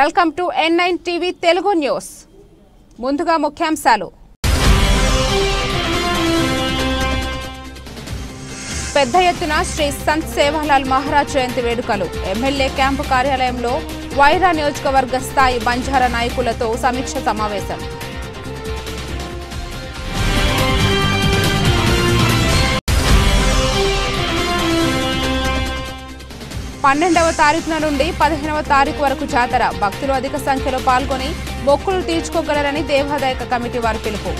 Welcome to N9 TV Telugu news. ముందుగా ముఖ్యాంశాలు. పెద్ద ఎత్తున శ్రీ సంత్ సేవాలాల్ మహారాజ్ జయంతి వేడుకలు. ఎమ్మెల్యే క్యాంపు కార్యాలయంలో వైరా నియోజకవర్గ స్థాయి బంజారా నాయకులతో సమీక్ష సమావేశం. పన్నెండవ తారీఖున నుండి 15వ తారీఖు వరకు జాతర. భక్తులు అధిక సంఖ్యలో పాల్గొని మొక్కులు తీర్చుకోగలరని దేవాదాయ కమిటీ వారు పిలుపు.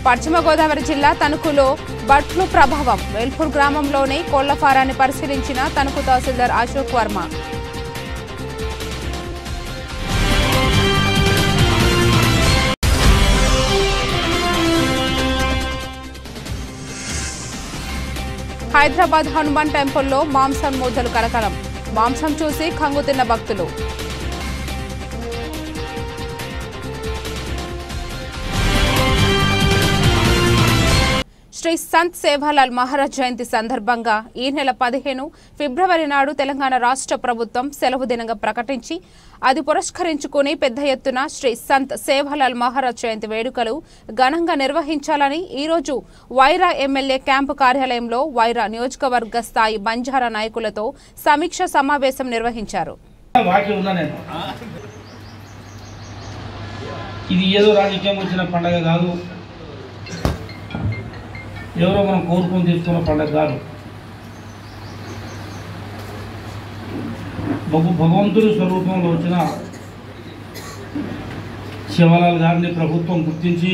పశ్చిమ గోదావరి జిల్లా తణుకులో బర్డ్ ఫ్లూ ప్రభావం. వేల్పూర్ గ్రామంలోని కోళ్ల ఫారాన్ని పరిశీలించిన తణుకు తహసీల్దార్ అశోక్ వర్మ. హైదరాబాద్ హనుమాన్ టెంపుల్లో మాంసం ముద్దలు కలకలం. మాంసం చూసి కంగుతిన్న భక్తులు. శ్రీ సంత్ సేవాలాల్ మహారాజ్ జయంతి సందర్భంగా ఈ నెల 15 ఫిబ్రవరి నాడు తెలంగాణ రాష్ట్ర ప్రభుత్వం సెలవు దినంగా ప్రకటించి అది పురస్కరించుకుని పెద్ద ఎత్తున శ్రీ సంత్ సేవాలాల్ మహారాజ్ జయంతి వేడుకలు ఘనంగా నిర్వహించాలని ఈరోజు వైరా ఎమ్మెల్యే క్యాంపు కార్యాలయంలో వైరా నియోజకవర్గ స్థాయి బంజారా నాయకులతో సమీక్ష సమావేశం నిర్వహించారు. ఇది ఏదో రాజకీయం వచ్చిన పండగ కాదు, ఎవరో మనం కోరుకొని తీసుకున్న పండగ కాదు. భగవంతుడి స్వరూపంలో వచ్చిన సేవాలాల్ గారిని ప్రభుత్వం గుర్తించి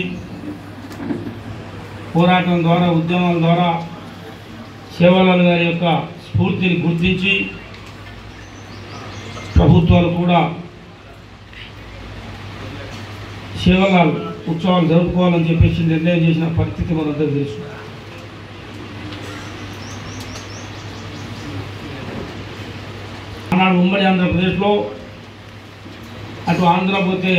పోరాటం ద్వారా, ఉద్యమాల ద్వారా సేవాలాల్ గారి యొక్క స్ఫూర్తిని గుర్తించి ప్రభుత్వాలు కూడా సేవాలాల్ ఉత్సవాలు జరుపుకోవాలని చెప్పేసి నిర్ణయం చేసిన పరిస్థితి మనందరికీ తెలుసు. ఆనాడు ఉమ్మడి ఆంధ్రప్రదేశ్లో అటు ఆంధ్ర పోతే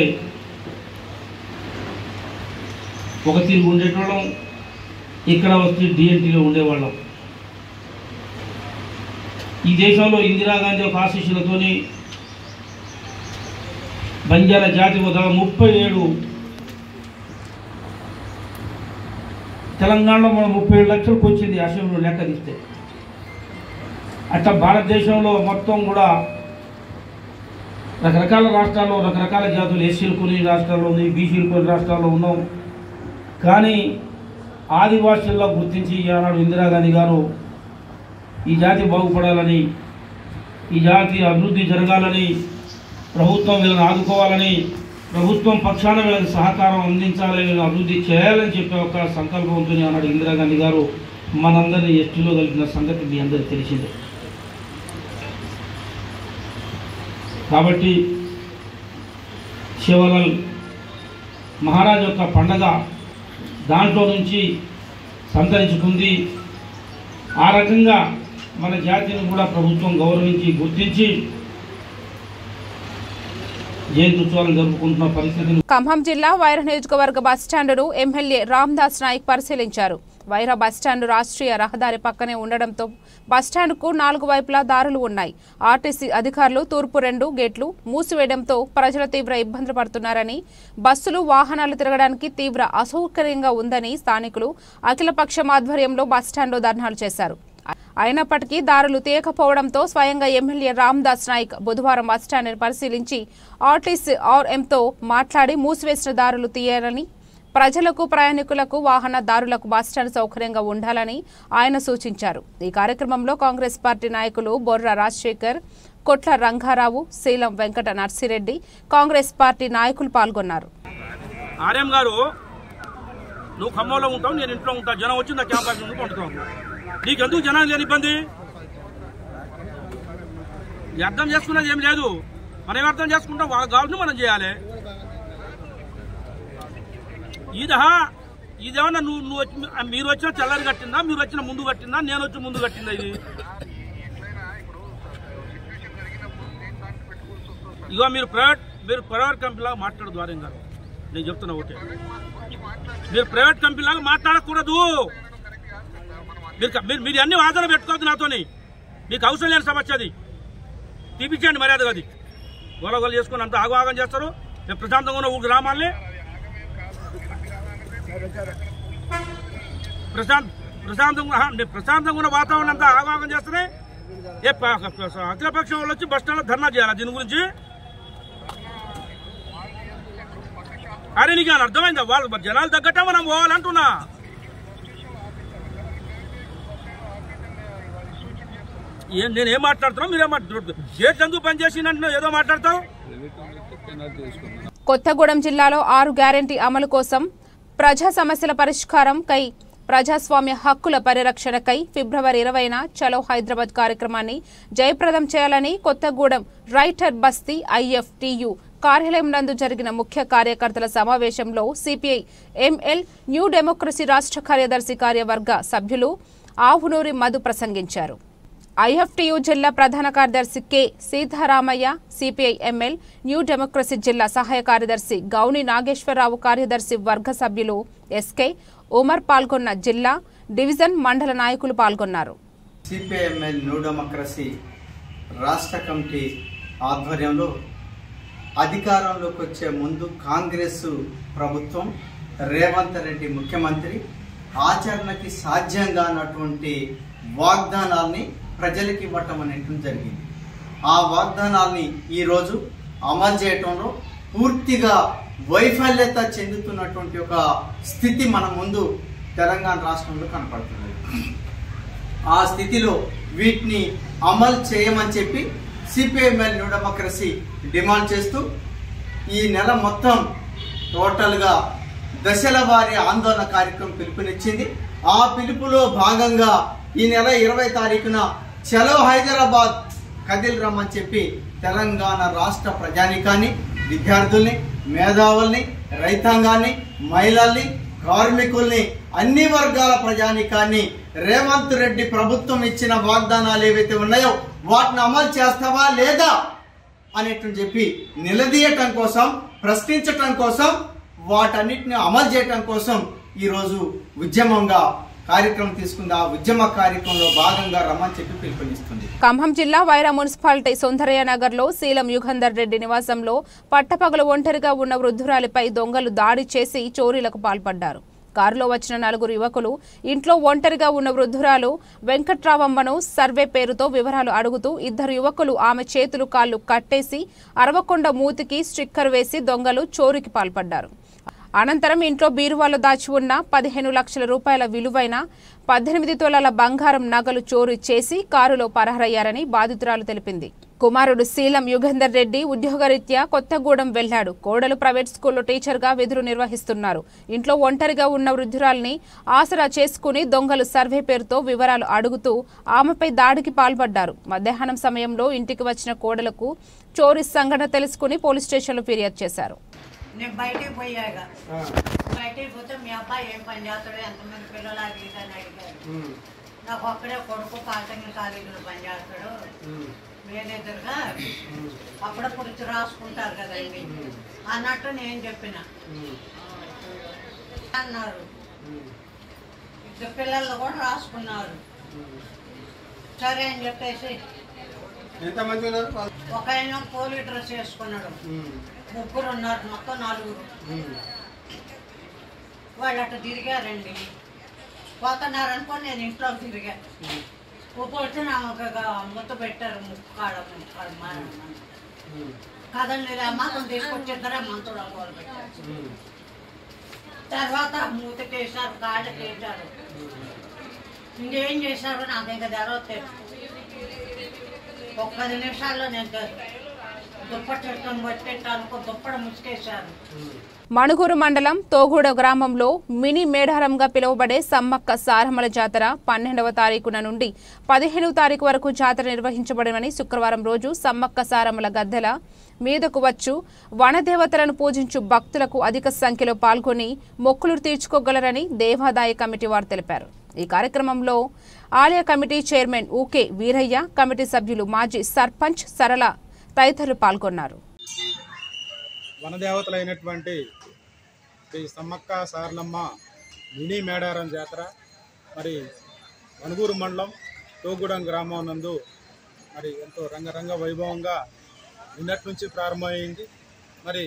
ఒక తీరు ఉండేటోళ్ళం, ఇక్కడ వచ్చి డిఎన్టీలో ఉండేవాళ్ళం. ఈ దేశంలో ఇందిరాగాంధీ ఒక ఆశీస్సులతోని బంజారా జాతి 37 తెలంగాణలో మనం 37 లక్షలకు వచ్చింది అసెంబ్లీలో లెక్క తీస్తే. అట్లా భారతదేశంలో మొత్తం కూడా రకరకాల రాష్ట్రాల్లో రకరకాల జాతులు, ఎస్సీలు కొన్ని రాష్ట్రాల్లో ఉన్నాయి, బీసీలు కొన్ని రాష్ట్రాల్లో ఉన్నాం. కానీ ఆదివాసీల్లో గుర్తించి ఆనాడు ఇందిరాగాంధీ గారు ఈ జాతి బాగుపడాలని, ఈ జాతి అభివృద్ధి జరగాలని, ప్రభుత్వం వీళ్ళని ఆదుకోవాలని, ప్రభుత్వం పక్షాన వీళ్ళకి సహకారం అందించాలని, వీళ్ళని అభివృద్ధి చేయాలని చెప్పే ఒక సంకల్పంతో ఆనాడు ఇందిరాగాంధీ గారు మనందరినీ ఎస్టీలో కలిపిన సంగతి మీ అందరికీ తెలిసిందే. కాబట్టి సేవాలాల్ మహారాజ్ యొక్క పండగ దాంట్లో నుంచి సంతరించుకుంది. ఆ రకంగా మన జాతిని కూడా ప్రభుత్వం గౌరవించి గుర్తించి జయంతి ఉత్సవాలను జరుపుకుంటున్న పరిస్థితిని. ఖమ్మం జిల్లా వైరా నియోజకవర్గ బస్టాండును ఎమ్మెల్యే రామ్దాస్ నాయక్ పరిశీలించారు. వైరా బస్టాండు రాష్ట్రీయ రహదారి పక్కనే ఉండడంతో బస్టాండుకు 4 వైపులా దారులు ఉన్నాయి. ఆర్టీసీ అధికారులు తూర్పు 2 గేట్లు మూసివేయడంతో ప్రజలు తీవ్ర ఇబ్బందులు పడుతున్నారని, బస్సులు వాహనాలు తిరగడానికి తీవ్ర అసౌకర్యంగా ఉందని స్థానికులు అఖిలపక్షం ఆధ్వర్యంలో బస్టాండ్లో ధర్నాలు చేశారు. అయినప్పటికీ దారులు తీయకపోవడంతో స్వయంగా ఎమ్మెల్యే రామ్దాస్ నాయక్ బుధవారం బస్టాండ్ని పరిశీలించి ఆర్టీసీ ఆర్ఎంతో మాట్లాడి మూసివేసిన దారులు తీయాలని, ప్రజలకు, ప్రయాణికులకు, వాహనదారులకు బస్టాండ్ సౌకర్యంగా ఉండాలని ఆయన సూచించారు. ఈ కార్యక్రమంలో కాంగ్రెస్ పార్టీ నాయకులు బొర్రా రాజశేఖర్, కొట్ల రంగారావు, శీలం వెంకట నర్సిరెడ్డి, కాంగ్రెస్ పార్టీ నాయకులు పాల్గొన్నారు. ఆర్ఎం గారు, నువ్వు ఖమ్మంలో ఉంటావు, నేను ఇంట్లో ఉంటా, జనం వచ్చి నా క్యాంపస్ ముందు పండుతావు, నీకెందుకు జనం లేని ఇబ్బంది? అర్థం చేసుకున్నది ఏం లేదు, మనం అర్థం చేసుకుంటాం, వాళ్ళకి కావాల్సింది మనం చేయాలి. ఇదేమన్నా మీరు వచ్చిన తెల్లారి కట్టిందా, మీరు వచ్చిన ముందు కట్టిందా, నేను వచ్చి ముందు కట్టిందా? ఇది ఇగో మీరు ప్రైవేట్ కంపెనీలాగా మాట్లాడు ద్వారా గారు, నేను చెప్తున్నా ఓకే. మీరు ప్రైవేట్ కంపెనీ లాగా మాట్లాడకూడదు. మీరు అన్ని వాదన పెట్టుకోవద్దు నాతోని. మీకు అవసరం లేని సమస్య అది. తీపించండి మర్యాదగా. అది గొలగొలు చేసుకుని అంత ఆగవాగం చేస్తారు. మేము ప్రశాంతంగా ఉన్న గ్రామాల్ని ప్రశాంతంగా ఉన్న వాతావరణం అంతా ఆగవాగం చేస్తేనే అఖిలపక్షం వాళ్ళు వచ్చి బస్ స్టాండ్ లో ధర్నా చేయాలి. దీని గురించి అరే నీకు అర్థమైందా? వాళ్ళు జనాలు తగ్గట్టే మనం పోవాలంటున్నా. నేనేం మాట్లాడుతున్నావు, మీరేం మాట్లాడుతున్నారు? గేట్లు ఎందుకు పనిచేసిందంటున్నావు? ఏదో మాట్లాడతావు. కొత్తగూడెం జిల్లాలో 6 గ్యారెంటీ అమలు కోసం, ప్రజా సమస్యల పరిష్కారం కై, ప్రజాస్వామ్య హక్కుల పరిరక్షణకై ఫిబ్రవరి 20న చలో హైదరాబాద్ కార్యక్రమాన్ని జయప్రదం చేయాలని కొత్తగూడెం రైటర్ బస్తీ IFTU కార్యాలయం నందు జరిగిన ముఖ్య కార్యకర్తల సమావేశంలో సిపిఐ ఎంఎల్ న్యూ డెమోక్రసీ రాష్ట్ర కార్యదర్శి కార్యవర్గ సభ్యులు ఆవునూరి మధు ప్రసంగించారు. IFTU జిల్లా ప్రధాన కార్యదర్శి K Sitaramaiah, CPI ML new democracy జిల్లా సహాయ కార్యదర్శి గౌని నాగేశ్వరరావు, కార్యదర్శి వర్గ సభ్యులు SK ఉమర్ పాల్గొన్న జిల్లా, డివిజన్, మండల నాయకులు పాల్గొన్నారు. సిపిఐ ఎంఎల్ న్యూ డెమోక్రసీ రాష్ట్ర కమిటీ ఆధ్వర్యంలో అధికారంలోకి వచ్చే ముందు కాంగ్రెస్ ప్రభుత్వం, రేవంత్ రెడ్డి ముఖ్యమంత్రి ఆచరణకి సాధ్యంగా అన్నటువంటి వాగ్దానాల్ని ప్రజలకు ఇవ్వటం అనేటువంటి జరిగింది. ఆ వాగ్దానాల్ని ఈరోజు అమలు చేయటంలో పూర్తిగా వైఫల్యత చెందుతున్నటువంటి ఒక స్థితి మన ముందు తెలంగాణ రాష్ట్రంలో కనపడుతుంది. ఆ స్థితిలో వీటిని అమలు చేయమని చెప్పి సిపిఐఎంఎల్ న్యూ డెమోక్రసీ డిమాండ్ చేస్తూ ఈ నెల మొత్తం టోటల్గా దశల వారీ ఆందోళన కార్యక్రమం పిలుపునిచ్చింది. ఆ పిలుపులో భాగంగా ఈ నెల 20 తారీఖున చలో హైదరాబాద్ కదిలి రమ్మని చెప్పి తెలంగాణ రాష్ట్ర ప్రజానికాన్ని, విద్యార్థుల్ని, మేధావుల్ని, రైతాంగాన్ని, మహిళల్ని, కార్మికుల్ని, అన్ని వర్గాల ప్రజానికాన్ని రేవంత్ రెడ్డి ప్రభుత్వం ఇచ్చిన వాగ్దానాలు ఏవైతే ఉన్నాయో వాటిని అమలు చేస్తావా లేదా అనేటువంటి చెప్పి నిలదీయటం కోసం, ప్రశ్నించటం కోసం, వాటన్నిటిని అమలు చేయటం కోసం ఈరోజు ఉద్యమంగా కార్యక్రమం తీసుకుంది. ఆ ఉద్యమ కార్యక్రమంలో భాగంగా రమ్మని చెప్పి పిలుపునిస్తుంది. ఖమ్మం జిల్లా వైరా మున్సిపాలిటీ సౌందర్య నగర్ లో శీలం యుగంధర్ రెడ్డి నివాసంలో పట్టపగలు ఒంటరిగా ఉన్న వృద్ధురాలిపై దొంగలు దాడి చేసి చోరీలకు పాల్పడ్డారు. కారులో వచ్చిన 4 యువకులు ఇంట్లో ఒంటరిగా ఉన్న వృద్ధురాలు వెంకట్రావమ్మను సర్వే పేరుతో వివరాలు అడుగుతూ 2 యువకులు ఆమె చేతులు కాళ్లు కట్టేసి అరవకొండ మూతికి స్టిక్కర్ వేసి దొంగలు చోరీకి పాల్పడ్డారు. అనంతరం ఇంట్లో బీరువాలో దాచి ఉన్న 15 లక్షల రూపాయల విలువైన 18 తులాల బంగారం నగలు చోరీ చేసి కారులో పరారయ్యారని బాధితురాలు తెలిపింది. కుమారుడు శీలం యుగంధర్ రెడ్డి ఉద్యోగరీత్యా కొత్తగూడెం వెళ్లాడు. కోడలు ప్రైవేట్ స్కూల్లో టీచర్గా విధులు నిర్వహిస్తున్నారు. ఇంట్లో ఒంటరిగా ఉన్న వృద్ధురాలిని ఆసరా చేసుకుని దొంగలు సర్వే పేరుతో వివరాలు అడుగుతూ ఆమెపై దాడికి పాల్పడ్డారు. మధ్యాహ్నం సమయంలో ఇంటికి వచ్చిన కోడలకు చోరీ సంఘటన తెలుసుకుని పోలీస్ స్టేషన్లో ఫిర్యాదు చేశారు. నేను బయటికి పోయాగా, బయటికి పోతే మీ అబ్బాయి ఏం పని చేస్తాడు, ఎంతమంది పిల్లలు అడిగిదని అడిగారు. నాకు ఒక్కడే కొడుకు పాఠంగా కాలేజీలో పని చేస్తాడు, మేనేజర్గా అప్పుడప్పుడు రాసుకుంటారు కదండి అన్నట్టు నేను చెప్పిన. అన్నారు 2 పిల్లలు కూడా రాసుకున్నారు. సరే అని చెప్పేసి ఒక ఆయన పోలీ డ్రెస్ వేసుకున్నాడు, 3 ఉన్నారు, మొత్తం 4. వాళ్ళు అట్లా తిరిగారండి. పోతున్నారనుకో నేను ఇంట్లో తిరిగా. పోతే నా ముద్ద పెట్టారు, ముక్కు కాడ కదండి మాత్రం తీసుకొచ్చేద్దరే మంతుడు అనుకోవాలి పెట్టారు. తర్వాత మూతకి వేసారు, కాళ్ళకి వేసారు. ఇంకేం చేశారు నాకు ఇంకా జరగలేదు. 10 నిమిషాల్లో నేను మణుగూరు మండలం తోగూడ గ్రామంలో మినీ మేడారంగా పిలువబడే సమ్మక్క సారమ్మల జాతర 12వ తారీఖున నుండి 15వ తారీఖు వరకు జాతర నిర్వహించబడమని శుక్రవారం రోజు సమ్మక్క సారమ్మల గద్దెల మీదకు వచ్చు వనదేవతలను పూజించు భక్తులకు అధిక సంఖ్యలో పాల్గొని మొక్కులు తీర్చుకోగలరని దేవాదాయ కమిటీ వారు తెలిపారు. ఈ కార్యక్రమంలో ఆలయ కమిటీ చైర్మన్ ఊకే వీరయ్య, కమిటీ సభ్యులు మాజీ సర్పంచ్ సరళ తదితరులు పాల్గొన్నారు. వనదేవతలైనటువంటి శ్రీ సమ్మక్క సారలమ్మ మినీ మేడారం జాతర మరి వణుగూరు మండలం తోగూడెం గ్రామం నందు మరి ఎంతో రంగరంగ వైభవంగా నిన్నటి నుంచి ప్రారంభమైంది. మరి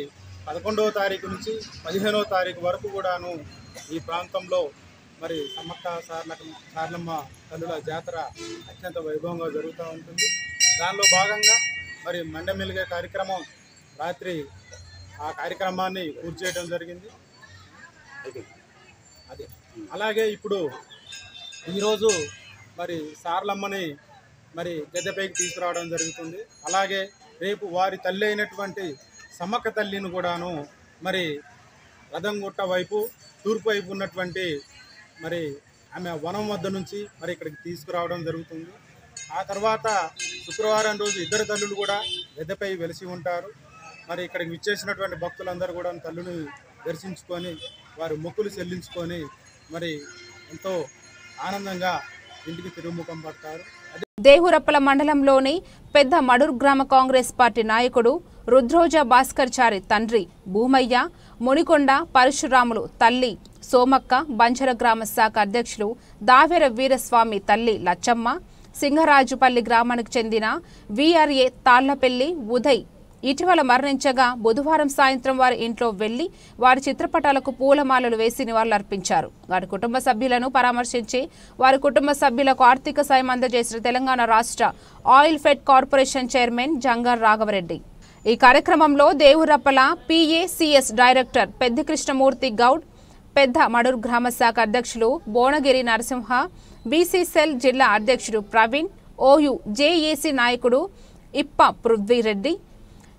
11వ తారీఖు నుంచి 15వ తారీఖు వరకు కూడాను ఈ ప్రాంతంలో మరి సమ్మక్క సారలమ్మ తల్లుల జాతర అత్యంత వైభవంగా జరుగుతూ ఉంటుంది. దానిలో భాగంగా మరి మండమెలుగే కార్యక్రమం రాత్రి ఆ కార్యక్రమాన్ని పూర్తి చేయడం జరిగింది. అదే అలాగే ఇప్పుడు ఈరోజు మరి సారలమ్మని మరి గద్దెపైకి తీసుకురావడం జరుగుతుంది. అలాగే రేపు వారి తల్లి అయినటువంటి సమ్మక్క తల్లిని కూడాను మరి రథంగుట్ట వైపు తూర్పు వైపు ఉన్నటువంటి మరి ఆమె వనం వద్ద నుంచి మరి ఇక్కడికి తీసుకురావడం జరుగుతుంది. ఆ తర్వాత శుక్రవారం రోజు ఇద్దరు తల్లులు కూడా గద్దెపై వెలిసి ఉంటారు. మరి ఇక్కడికి విచ్చేసినటువంటి భక్తులందరూ కూడా తల్లుని దర్శించుకొని వారి మొక్కులు చెల్లించుకొని మరి ఎంతో ఆనందంగా ఇంటికి తిరుగుముఖం పడతారు. దేహురప్పల మండలంలోని పెద్ద మడూర్ గ్రామ కాంగ్రెస్ పార్టీ నాయకుడు రుద్రోజా భాస్కర్ చారి తండ్రి భూమయ్య, మునికొండ పరశురాములు తల్లి సోమక్క, బంజర గ్రామ శాఖ అధ్యక్షులు దావెర వీరస్వామి తల్లి లచ్చమ్మ, సింగరాజుపల్లి గ్రామానికి చెందిన వీఆర్ఏ తాళ్లపల్లి ఉదయ్ ఇటీవల మరణించగా బుధవారం సాయంత్రం వారి ఇంట్లో వెళ్లి వారి చిత్రపటాలకు పూలమాలలు వేసి నివాళులర్పించారు. వారి కుటుంబ సభ్యులను పరామర్శించి వారి కుటుంబ సభ్యులకు ఆర్థిక సాయం అందజేసిన తెలంగాణ రాష్ట్ర ఆయిల్ ఫెడ్ కార్పొరేషన్ చైర్మన్ జంగార్ రాఘవరెడ్డి. ఈ కార్యక్రమంలో దేవరప్పల పిఏసిఎస్ డైరెక్టర్ పెద్ద కృష్ణమూర్తి గౌడ్, పెద్ద మడూర్ గ్రామ శాఖ అధ్యక్షులు బోనగిరి నరసింహ, బీసీసెల్ జిల్లా అధ్యక్షుడు ప్రవీణ్, ఓయూ జేఏసీ నాయకుడు ఇప్ప పృథ్వీరెడ్డి,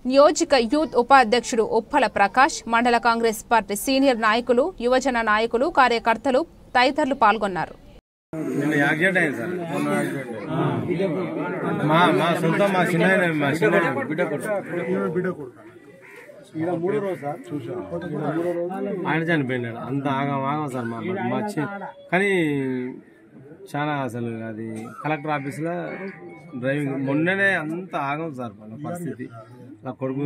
నియోజక యూత్ ఉపాధ్యక్షుడు ఉప్పల ప్రకాష్, మండల కాంగ్రెస్ పార్టీ సీనియర్ నాయకులు, యువజన నాయకులు, కార్యకర్తలు తదితరులు పాల్గొన్నారు. ఆయన చనిపోయినాడు. అంత ఆగం సార్ మా కానీ చాలా అసలు అది కలెక్టర్ ఆఫీస్లో డ్రైవింగ్ మొన్ననే అంత ఆగం సార్ మన పరిస్థితి. నా కొడుకు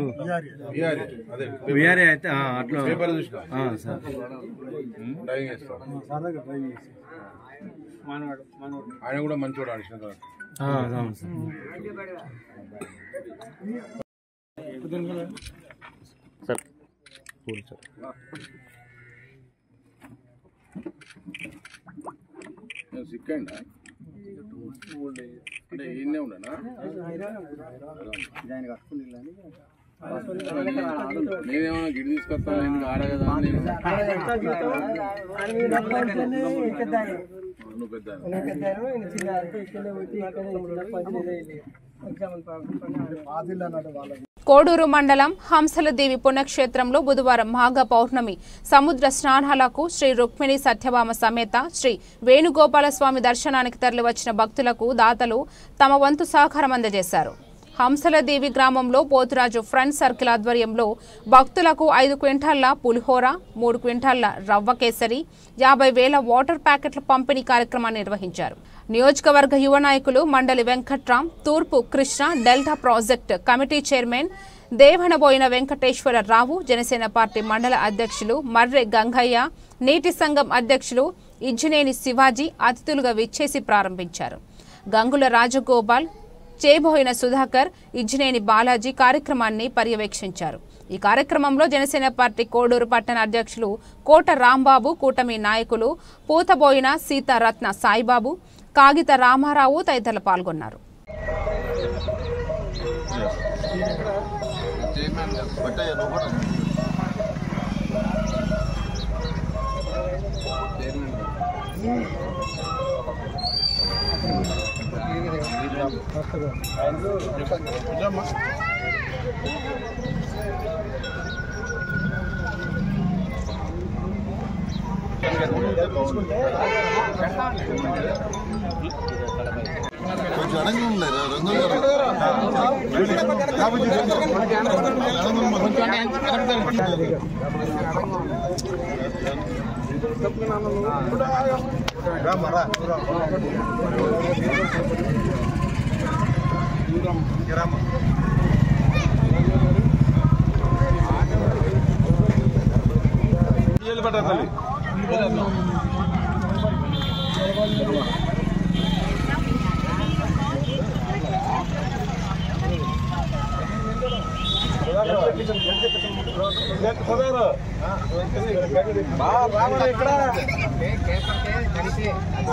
విఆర్ఏ అయితే అట్లా సార్ ఆయన కూడా మంచివాడు అడిషన్ అవును సార్. సిక్కండి అంటే ఈయనే ఉన్నానా? నేనేమన్నా గిడి తీసుకొస్తాను ఎందుకు ఆడ కదా నువ్వు పెద్ద కోడూరు మండలం హంసలదేవి పుణ్యక్షేత్రంలో బుధవారం మాఘ పౌర్ణమి సముద్ర స్నానాలకు శ్రీ రుక్మిణి సత్యభామ సమేత శ్రీ వేణుగోపాలస్వామి దర్శనానికి తరలివచ్చిన భక్తులకు దాతలు తమ వంతు సహకారం అందజేశారు. హంసలదేవి గ్రామంలో పోతురాజు ఫ్రెండ్ సర్కిల్ ఆధ్వర్యంలో భక్తులకు 5 క్వింటాళ్ల పులిహోర, 3 క్వింటాళ్ల రవ్వ కేసరి, 50,000 వాటర్ ప్యాకెట్ల పంపిణీ కార్యక్రమాన్ని నిర్వహించారు. నియోజకవర్గ యువ నాయకులు మండలి వెంకట్రామ్, తూర్పు Krishna delta project committee chairman Devanaboina Venkateswara Rao, Janasena party మండల అధ్యక్షులు మర్రె గంగయ్య, నీటి సంఘం అధ్యక్షులు ఇజ్జినేని శివాజీ అతిథులుగా విచ్చేసి ప్రారంభించారు. గంగుల రాజగోపాల్, చేబోయిన సుధాకర్, ఇజ్జినేని బాలాజీ కార్యక్రమాన్ని పర్యవేక్షించారు. ఈ కార్యక్రమంలో జనసేన పార్టీ కోడూరు పట్టణ అధ్యక్షులు కోట రాంబాబు, కూటమి నాయకులు పూతబోయిన సీతారత్న సాయిబాబు, కాగిత రామారావు తదితరులు పాల్గొన్నారు.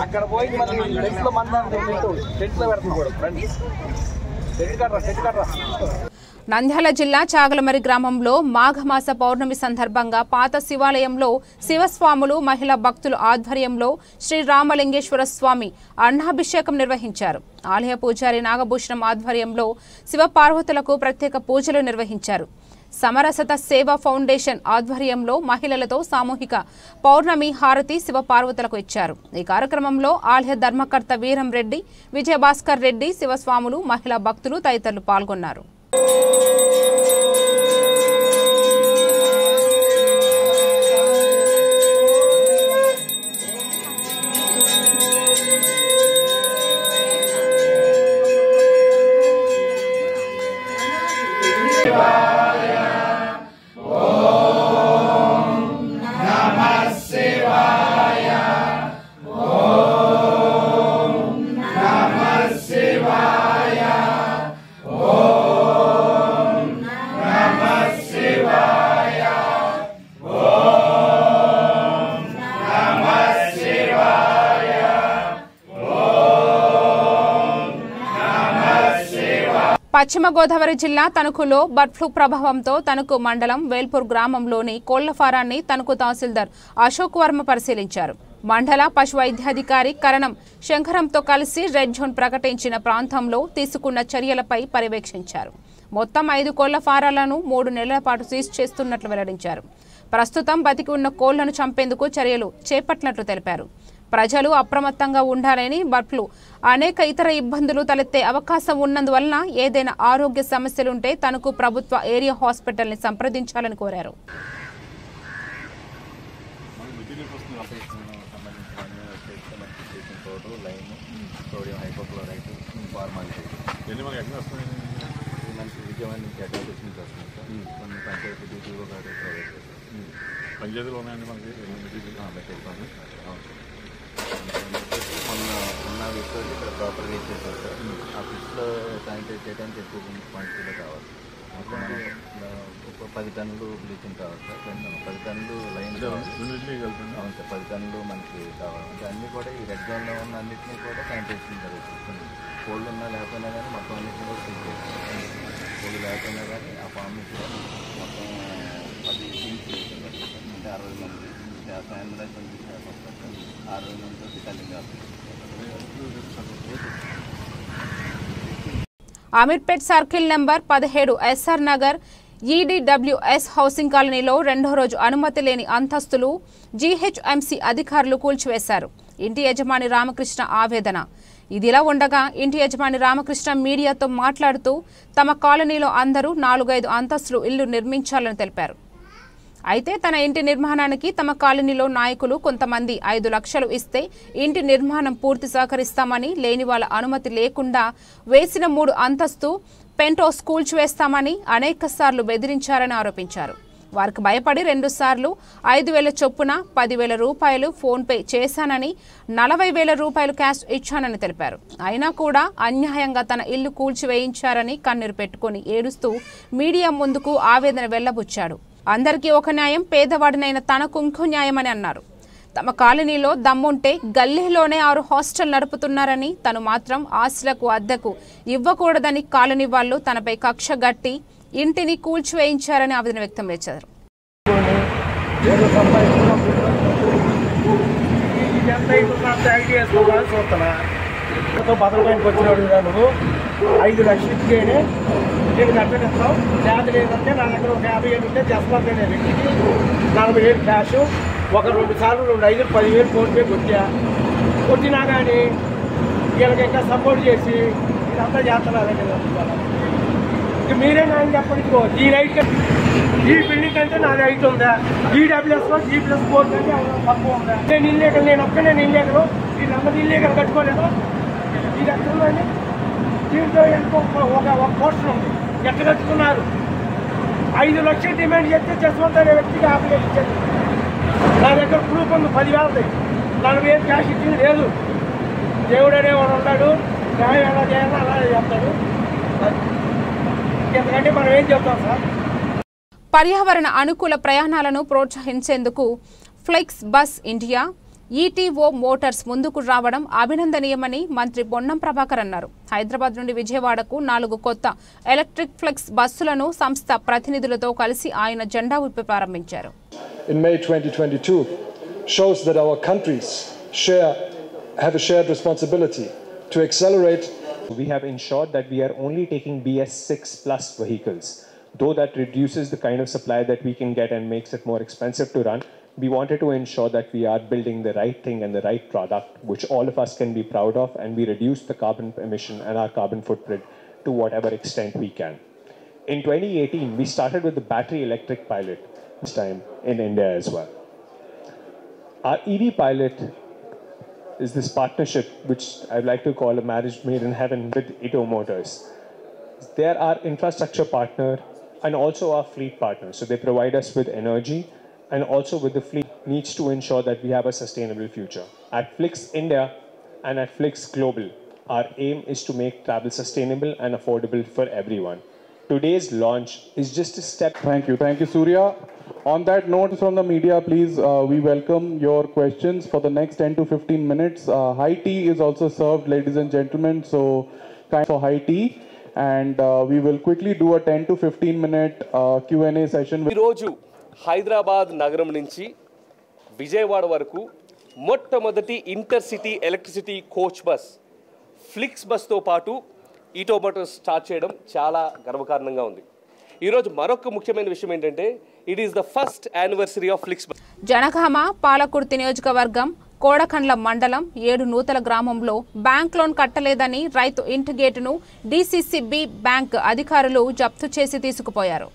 అక్కడ పోయి నంద్యాల జిల్లా చాగలమరి గ్రామంలో మాఘమాస పౌర్ణమి సందర్భంగా పాత శివాలయంలో శివస్వాములు మహిళా భక్తుల ఆధ్వర్యంలో శ్రీ రామలింగేశ్వర స్వామి అన్నాభిషేకం నిర్వహించారు. ఆలయ పూజారి నాగభూషణం ఆధ్వర్యంలో శివపార్వతులకు ప్రత్యేక పూజలు నిర్వహించారు. సమరసత సేవా ఫౌండేషన్ ఆధ్వర్యంలో మహిళలతో సామూహిక పౌర్ణమి హారతి శివపార్వతులకు ఇచ్చారు. ఈ కార్యక్రమంలో ఆలయ ధర్మకర్త వీరం రెడ్డి, విజయభాస్కర్ రెడ్డి, శివస్వాములు, మహిళా భక్తులు తదితరులు పాల్గొన్నారు. పశ్చిమ గోదావరి జిల్లా తణుకులో బర్డ్ ఫ్లూ ప్రభావంతో తణుకు మండలం వేల్పూర్ గ్రామంలోని కోళ్ల ఫారాన్ని తణుకు తహసీల్దార్ అశోక్ వర్మ పరిశీలించారు. మండల పశు వైద్యాధికారి కరణం శంకరంతో కలిసి రెడ్ జోన్ ప్రకటించిన ప్రాంతంలో తీసుకున్న చర్యలపై పర్యవేక్షించారు. మొత్తం 5 కోళ్ల ఫారాలను 3 నెలల పాటు సీజ్ చేస్తున్నట్లు వెల్లడించారు. ప్రస్తుతం బతికి ఉన్న కోళ్లను చంపేందుకు చర్యలు చేపట్టినట్లు తెలిపారు. ప్రజలు అప్రమత్తంగా ఉండాలని, బర్డ్ ఫ్లూ అనేక ఇతర ఇబ్బందులు తలెత్తే అవకాశం ఉన్నందువలన ఏదైనా ఆరోగ్య సమస్యలుంటే తణుకు ప్రభుత్వ ఏరియా హాస్పిటల్ని సంప్రదించాలని కోరారు. పంచాయతీలో ఉన్నాయండి మనకి మొన్న ఉన్న వీక్లో ఇక్కడ ప్రాపర్గా ఇచ్చేసారు సార్. ఆ ఫిష్లో శానిటైజ్ చేయడానికి ఎక్కువ క్వాంటిటీలో కావాలి. ఒక 10 టన్నులు బ్లీచింగ్ కావాలి సార్. 10 టన్నులు లైన్ కావాలి. అవును సార్, 10 టన్నులు మనకి కావాలి. అంటే అన్నీ కూడా ఈ రెడ్ జోన్లో ఉన్న అన్నింటినీ కూడా శానిటైజేషన్ జరుగుతుంది. కోళ్ళు ఉన్నా లేకపోయినా కానీ మొత్తం అన్నింటినీ కూడా ఫిల్ చేస్తాం. కోళ్ళు లేకపోయినా కానీ ఆ ఫామ్ నుంచి మొత్తం 10 టీమ్స్ అంటే 60 మంది శానిటైజ్ వస్తారు. 60 మంది కలిగి Ameerpet circle number 17 SR Nagar EDWS housing కాలనీలో 2వ రోజు అనుమతి లేని అంతస్తులు జీహెచ్ఎంసీ అధికారులు కూల్చివేశారు. ఇంటి యజమాని రామకృష్ణ ఆవేదన. ఇదిలా ఉండగా ఇంటి యజమాని రామకృష్ణ మీడియాతో మాట్లాడుతూ తమ కాలనీలో అందరూ 4-5 అంతస్తులు ఇల్లు నిర్మించాలని తెలిపారు. అయితే తన ఇంటి నిర్మాణానికి తమ కాలనీలో నాయకులు కొంతమంది 5 లక్షలు ఇస్తే ఇంటి నిర్మాణం పూర్తి సహకరిస్తామని, లేని వాళ్ళ అనుమతి లేకుండా వేసిన 3 అంతస్తు పెంట్హౌస్ కూల్చివేస్తామని అనేక సార్లు బెదిరించారని ఆరోపించారు. వారికి భయపడి 2 సార్లు 5,000 చొప్పున 10,000 రూపాయలు ఫోన్పే చేశానని, 40,000 రూపాయలు క్యాష్ ఇచ్చానని తెలిపారు. అయినా కూడా అన్యాయంగా తన ఇల్లు కూల్చివేయించారని కన్నీరు పెట్టుకుని ఏడుస్తూ మీడియా ముందుకు ఆవేదన వెళ్లబుచ్చాడు. అందరికీ ఒక న్యాయం, పేదవాడినైన తనకు ఇంకో న్యాయమని అన్నారు. తమ కాలనీలో దమ్ముంటే గల్లీలోనే 6 హాస్టల్ నడుపుతున్నారని, తను మాత్రం ఆస్తులకు అద్దెకు ఇవ్వకూడదని కాలనీ వాళ్లు తనపై కక్ష గట్టి ఇంటిని కూల్చివేయించారని ఆవేదన వ్యక్తం చేశారు. భద్రపైకి వచ్చిన నువ్వు 5 లక్షలు ఇచ్చేనే నేను కట్టేస్తావు. జాతి లేదంటే నా దగ్గర ఒక 50,000 ఉంటే చేస్తాను. నేను వ్యక్తికి 40,000 క్యాష్, ఒక 2 సార్లు 2 5 10,000 ఫోన్పే కొట్టినా కానీ వీళ్ళకి ఇంకా సపోర్ట్ చేసి ఇదంతా చేస్తున్నారండి. ఇక మీరే నాకు చెప్పండి, ఈ రైట్ ఈ బిల్డింగ్ అంటే నాది రైట్ ఉందా? ఈడబ్ల్యూఎస్లో G+4 కంటే తక్కువ ఉందా? నేను ఇల్లేకలు, నేను ఒక్కనే ఇల్లేకలు, వీళ్ళందరూ ఇల్లేకలు కట్టుకోలేదు. ఇది ఎక్కడ ఉందండి? దీంట్లో ఒక పోస్టర్ ఉంది, ఎక్కడ కట్టుకున్నారు? 5 లక్షలు డిమాండ్ చేస్తే జస్వంత్ అనే వ్యక్తికి 50,000 ఇచ్చేది. నా దగ్గర ప్రూఫ్ ఉంది 10,000 40,000 క్యాష్ ఇచ్చింది లేదు. దేవుడు అనేవాడు ఉన్నాడు, న్యాయం ఎలా చేయాలో అలాగే చేస్తాడు. ఎందుకంటే మనం ఏం చెప్తాం సార్. పర్యావరణ అనుకూల ప్రయాణాలను ప్రోత్సహించేందుకు FlixBus India ETO motors ముందుకు రావడం అభినందనీయమని మంత్రి పొన్నం ప్రభాకర్ అన్నారు. హైదరాబాద్ నుండి విజయవాడకు 4 కొత్త ఎలక్ట్రిక్ ఫ్లెక్స్ బస్సులను సంస్థ ప్రతినిధులతో కలిసి ఆయన జెండా ఊపి ప్రారంభించారు. In May 2022 shows that our countries have a shared responsibility to accelerate. We have ensured that we are only taking BS6 plus vehicles. Though that reduces the kind of supply that we can get and makes it more expensive to run, we wanted to ensure that we are building the right thing and the right product, which all of us can be proud of, and we reduce the carbon emission and our carbon footprint to whatever extent we can. In 2018, we started with the battery electric pilot, this time in India as well. Our EV pilot is this partnership, which I'd like to call a marriage made in heaven with Ito Motors. They are our infrastructure partner and also our fleet partner. So they provide us with energy, and also with the fleet needs to ensure that we have a sustainable future. At Flix India and at Flix Global, our aim is to make travel sustainable and affordable for everyone. Today's launch is just a step. Thank you, Surya. On that note, from the media, please, we welcome your questions for the next 10 to 15 minutes. High tea is also served, ladies and gentlemen, so time for high tea. And we will quickly do a 10 to 15 minute Q&A session. Hyderabad నగరం నుంచి విజయవాడ వరకు మొట్టమొదటి intercity electricity coach bus ఫ్లిక్స్ బస్తో పాటు ఈటో Motors start చేయడం చాలా గర్వకారణంగా ఉంది. ఈరోజు మరొక ముఖ్యమైన విషయం ఏంటంటే it is the first anniversary of FlixBus. Jangaon Palakurthi నియోజకవర్గం కోడకండ్ల మండలం 7 నూతల గ్రామంలో బ్యాంక్ లోన్ కట్టలేదని రైతు ఇంటి గేటును DCCB బ్యాంక్ అధికారులు జప్తు చేసి తీసుకుపోయారు.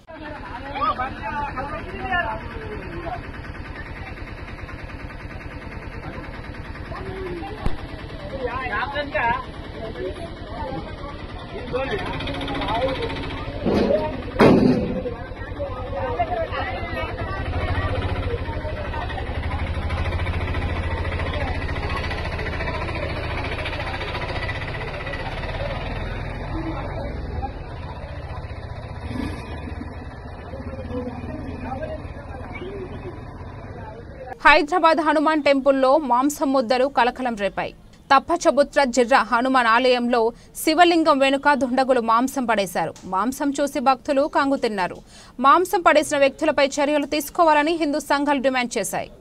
హైదరాబాద్ హనుమాన్ టెంపుల్లో మాంసం ముద్దలు కలకలం రేపాయి. తప్పచబుత్ర జిర్రా హనుమాన్ ఆలయంలో శివలింగం వెనుక దుండగులు మాంసం పడేశారు. మాంసం చూసి భక్తులు కంగుతిన్నారు. మాంసం పడేసిన వ్యక్తులపై చర్యలు తీసుకోవాలని హిందూ సంఘాలు డిమాండ్ చేశాయి.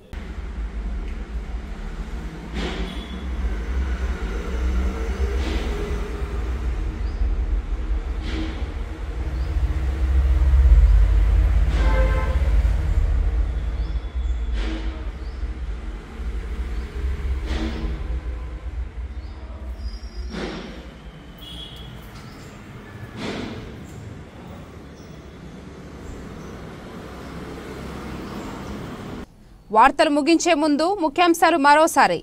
వార్తలు ముగించే ముందు ముఖ్యాంశాలు మరోసారి.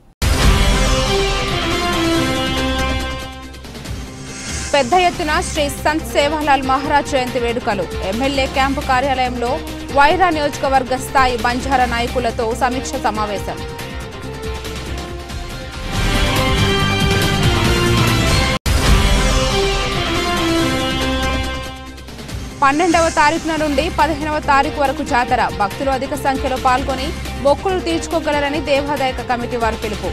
పెద్ద ఎత్తున శ్రీ సంత్ సేవాలాల్ మహారాజ్ జయంతి వేడుకలు. ఎమ్మెల్యే క్యాంపు కార్యాలయంలో వైరా నియోజకవర్గ స్థాయి బంజారా నాయకులతో సమీక్ష సమావేశం. పన్నెండవ తారీఖున నుండి 15వ తారీఖు వరకు జాతర. భక్తులు అధిక సంఖ్యలో పాల్గొని మొక్కులు తీర్చుకోగలరని దేవాదాయ కమిటీ వారు పిలుపు.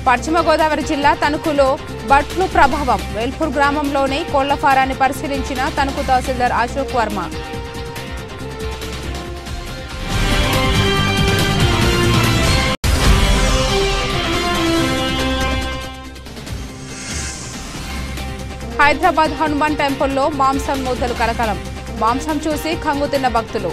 పశ్చిమ గోదావరి జిల్లా తణుకులో బర్డ్ ఫ్లూ ప్రభావం. వేల్పూర్ గ్రామంలోని కోళ్ల ఫారాన్ని పరిశీలించిన తణుకు తహసీల్దార్ అశోక్ వర్మ. హైదరాబాద్ హనుమాన్ టెంపుల్లో మాంసం మూతలు కలకలం. మాంసం చూసి కంగుతిన్న భక్తులు.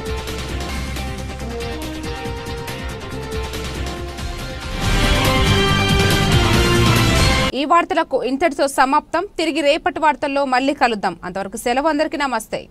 ఈ వార్తలకు ఇంతటితో సమాప్తం. తిరిగి రేపటి వార్తల్లో మళ్ళీ కలుద్దాం. అంతవరకు సెలవు. అందరికీ నమస్తే.